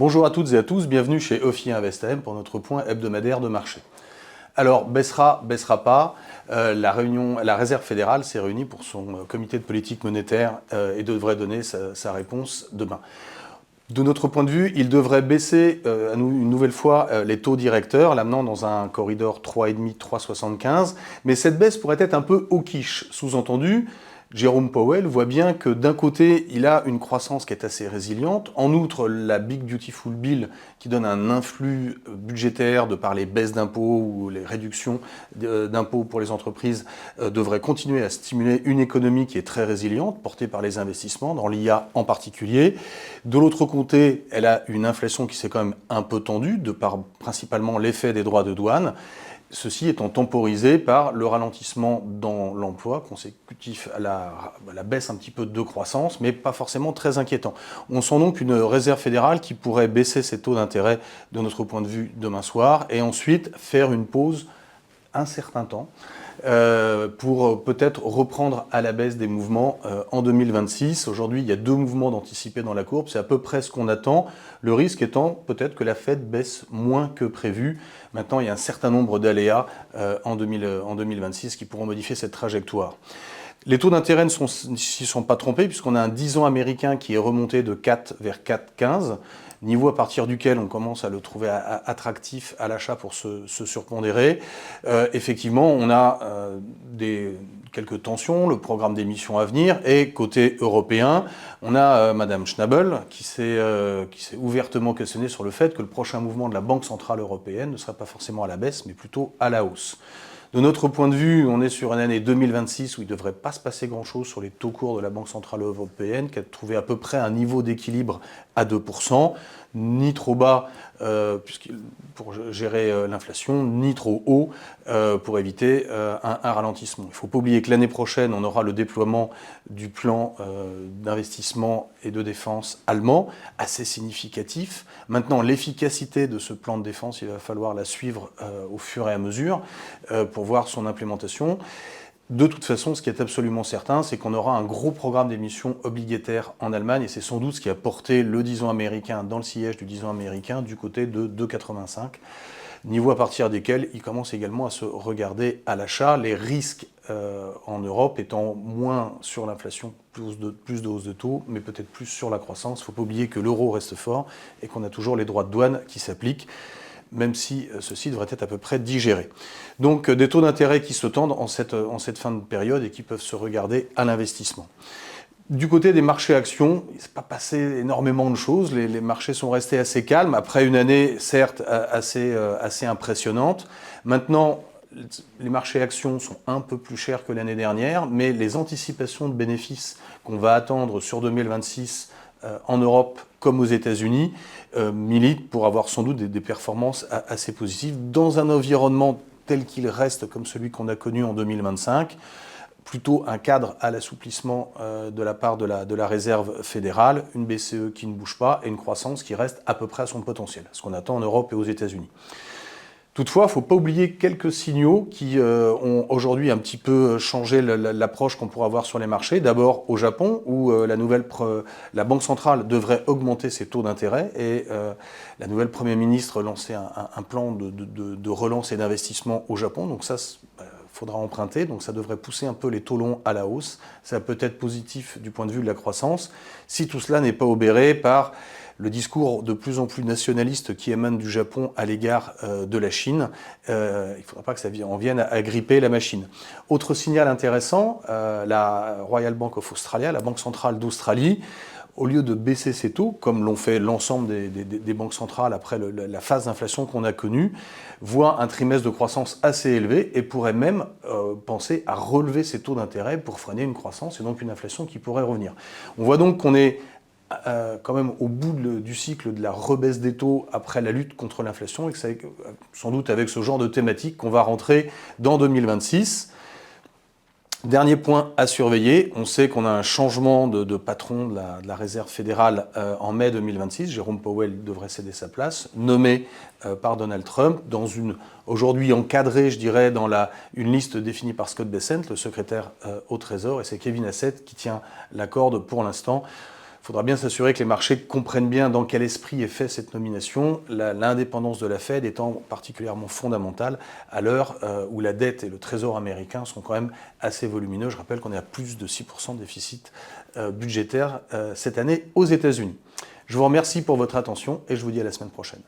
Bonjour à toutes et à tous, bienvenue chez Ophi Invest AM pour notre point hebdomadaire de marché. Alors, baissera pas, la Réserve fédérale s'est réunie pour son comité de politique monétaire et devrait donner sa réponse demain. De notre point de vue, il devrait baisser une nouvelle fois les taux directeurs, l'amenant dans un corridor 3,5-3,75, mais cette baisse pourrait être un peu au quiche, sous-entendu. Jérôme Powell voit bien que d'un côté, il a une croissance qui est assez résiliente. En outre, la Big Beautiful Bill, qui donne un influx budgétaire de par les baisses d'impôts ou les réductions d'impôts pour les entreprises, devrait continuer à stimuler une économie qui est très résiliente, portée par les investissements, dans l'IA en particulier. De l'autre côté, elle a une inflation qui s'est quand même un peu tendue, de par principalement l'effet des droits de douane. Ceci étant temporisé par le ralentissement dans l'emploi, consécutif à la baisse un petit peu de croissance, mais pas forcément très inquiétant. On sent donc une réserve fédérale qui pourrait baisser ses taux d'intérêt de notre point de vue demain soir, et ensuite faire une pause un certain temps pour peut-être reprendre à la baisse des mouvements en 2026. Aujourd'hui, il y a 2 mouvements d'anticipés dans la courbe, c'est à peu près ce qu'on attend. Le risque étant peut-être que la Fed baisse moins que prévu. Maintenant, il y a un certain nombre d'aléas en 2026 qui pourront modifier cette trajectoire. Les taux d'intérêt ne s'y sont pas trompés puisqu'on a un 10 ans américain qui est remonté de 4 vers 4,15, niveau à partir duquel on commence à le trouver attractif à l'achat pour se surpondérer. Effectivement, on a quelques tensions, le programme d'émissions à venir, et côté européen, on a Madame Schnabel qui s'est ouvertement questionnée sur le fait que le prochain mouvement de la Banque Centrale Européenne ne serait pas forcément à la baisse, mais plutôt à la hausse. De notre point de vue, on est sur une année 2026 où il ne devrait pas se passer grand-chose sur les taux courts de la Banque Centrale Européenne, qui a trouvé à peu près un niveau d'équilibre à 2%, ni trop bas pour gérer l'inflation, ni trop haut pour éviter un ralentissement. Il ne faut pas oublier que l'année prochaine, on aura le déploiement du plan d'investissement et de défense allemand, assez significatif. Maintenant, l'efficacité de ce plan de défense, il va falloir la suivre au fur et à mesure pour voir son implémentation. De toute façon, ce qui est absolument certain, c'est qu'on aura un gros programme d'émissions obligataires en Allemagne, et c'est sans doute ce qui a porté le 10 ans américain dans le sillage du 10 ans américain du côté de 2,85, niveau à partir desquels il commence également à se regarder à l'achat, les risques en Europe étant moins sur l'inflation, plus de hausse de taux, mais peut-être plus sur la croissance. Il ne faut pas oublier que l'euro reste fort et qu'on a toujours les droits de douane qui s'appliquent, même si ceci devrait être à peu près digéré. Donc des taux d'intérêt qui se tendent en cette fin de période et qui peuvent se regarder à l'investissement. Du côté des marchés actions, il ne s'est pas passé énormément de choses. Les marchés sont restés assez calmes, après une année certes assez impressionnante. Maintenant, les marchés actions sont un peu plus chers que l'année dernière, mais les anticipations de bénéfices qu'on va attendre sur 2026 en Europe comme aux États-Unis militent pour avoir sans doute des performances assez positives dans un environnement tel qu'il reste comme celui qu'on a connu en 2025, plutôt un cadre à l'assouplissement de la part de la Réserve fédérale, une BCE qui ne bouge pas et une croissance qui reste à peu près à son potentiel, ce qu'on attend en Europe et aux États-Unis. Toutefois, il ne faut pas oublier quelques signaux qui ont aujourd'hui un petit peu changé l'approche qu'on pourrait avoir sur les marchés. D'abord au Japon, où la Banque centrale devrait augmenter ses taux d'intérêt, et la nouvelle Première ministre lançait un plan de relance et d'investissement au Japon. Donc ça, faudra emprunter, donc ça devrait pousser un peu les taux longs à la hausse. Ça peut être positif du point de vue de la croissance, si tout cela n'est pas obéré par le discours de plus en plus nationaliste qui émane du Japon à l'égard de la Chine. Il ne faudra pas que ça en vienne à gripper la machine. Autre signal intéressant, la Royal Bank of Australia, la Banque centrale d'Australie, au lieu de baisser ses taux, comme l'ont fait l'ensemble des banques centrales après la phase d'inflation qu'on a connue, voit un trimestre de croissance assez élevé et pourrait même penser à relever ses taux d'intérêt pour freiner une croissance et donc une inflation qui pourrait revenir. On voit donc qu'on est quand même au bout du cycle de la rebaisse des taux après la lutte contre l'inflation, et que c'est sans doute avec ce genre de thématique qu'on va rentrer dans 2026. Dernier point à surveiller, on sait qu'on a un changement de patron de la Réserve fédérale en mai 2026. Jérôme Powell devrait céder sa place, nommé par Donald Trump, aujourd'hui encadré, je dirais, dans une liste définie par Scott Bessent, le secrétaire au Trésor, et c'est Kevin Hassett qui tient la corde pour l'instant. faudra bien s'assurer que les marchés comprennent bien dans quel esprit est faite cette nomination, l'indépendance de la Fed étant particulièrement fondamentale à l'heure où la dette et le trésor américain sont quand même assez volumineux. Je rappelle qu'on est à plus de 6% de déficit budgétaire cette année aux États-Unis. Je vous remercie pour votre attention et je vous dis à la semaine prochaine.